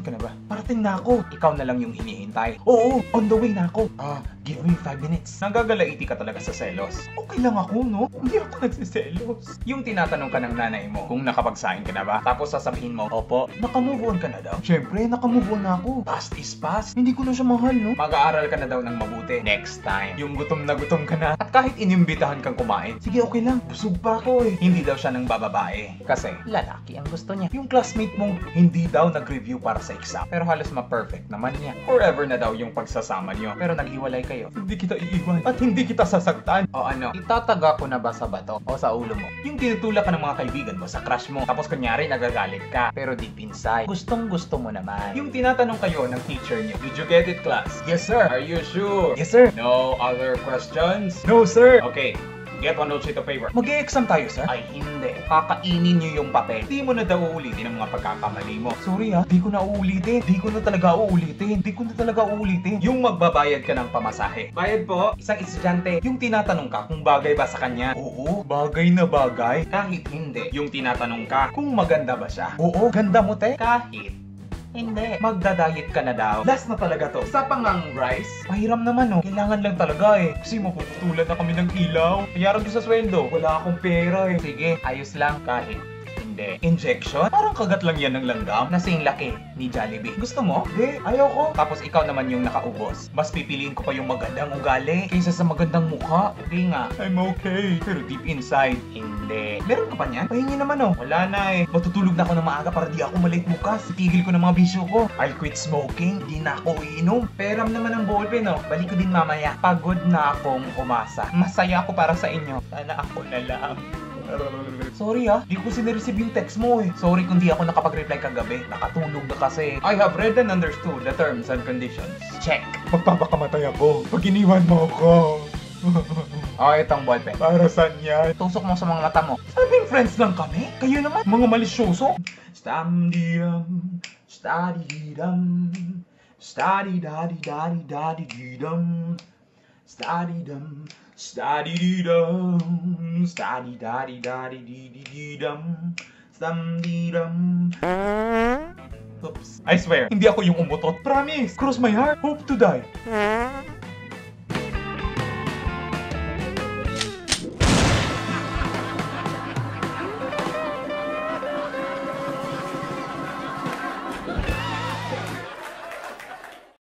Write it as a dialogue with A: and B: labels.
A: Nasaan ka na ba? Parating na ako. Ikaw na lang yung hinihintay. Oo, on the way na ako. Give me 5 minutes. Nagagalaiti ka talaga sa selos. Okay lang ako, no? Hindi ako nagsiselos. Yung tinatanong ka ng nanay mo kung nakapagsaing ka na ba, tapos sasabihin mo, opo, nakamove on ka na daw. Syempre, nakamove on na ako. Past is past. Hindi ko na siya mahal, no? Mag-aaral ka na daw ng mabuti. Next time, yung gutom na gutom ka na. At kahit inimbitahan kang kumain, sige, okay lang. Busog pa ako eh. Hindi daw siya ng bababae. Kasi, lalaki ang gusto niya. Yung classmate mong hindi daw nag-review para sa exam. Pero halos ma-perfect naman niya. Forever na daw yung pagsasama niyo. Pero naghiwalay kayo. Hindi kita iiwan. At hindi kita sasaktan. O ano, itataga ko na ba sa bato? O sa ulo mo? Yung tinutulak ka ng mga kaibigan mo sa crush mo. Tapos kunyari nagagalit ka. Pero deep inside, gustong gusto mo naman. Yung tinatanong kayo ng teacher niyo, did you get it, class? Yes, sir. Are you sure? Yes, sir. No other questions? No, sir. Okay. Get one note sheet of paper. Mag-e-exam tayo, sir? Ay, hindi. Kakainin niyo yung papel. Di mo na daw uulitin ang mga pagkakamali mo. Sorry di ko na uulitin. Di ko na talaga uulitin. Di ko na talaga uulitin. Yung magbabayad ka ng pamasahe. Bayad po, isang estudyante. Yung tinatanong ka kung bagay ba sa kanya. Oo, bagay na bagay. Kahit hindi. Yung tinatanong ka kung maganda ba siya. Oo, ganda mo, te. Kahit hindi. Magda-diet ka na daw. Last na talaga to. Sa pangang rice, pahiram naman Kailangan lang talaga Kasi mapuputulan na kami ng ilaw. Bayaran ko sa sweldo. Wala akong pera Sige, ayos lang kahit hindi. Injection? Parang kagat lang yan ng langgam. Nasing laki ni Jollibee. Gusto mo? Hindi, ayoko. Tapos ikaw naman yung nakaubos. Mas pipiliin ko pa yung magandang ugali kaysa sa magandang mukha. Okay nga. I'm okay. Pero deep inside, hindi. Meron ka pa niyan? Pahingi naman Wala na Matutulog na ako ng maaga para di ako malate bukas. Itigil ko ng mga bisyo ko. I'll quit smoking. Di na ako iinom. Peram naman ang ballpen Balik ko din mamaya. Pagod na akong umasa. Masaya ako para sa inyo. Sana ako na lang. Sorry di ko sinireceive yung text mo Sorry kung di ako nakapag-reply kagabi. Nakatulog na kasi. I have read and understood the terms and conditions. Check. Magpapakamatay ako pag iniwan mo ako. Itong ballpen. Para saan yan? Tusok mo sa mga mata mo. Sabing friends lang kami? Kayo naman, mga malisyoso. Stam-di-dam, stadi-dam, stadi-dadi-dadi-dadi-dam, stadi-dam, stadi-di-dam, stadi-dadi-dadi-di-di-dam, stam-di-dam. Oops. I swear, hindi ako yung umutot. Promise. Cross my heart. Hope to die.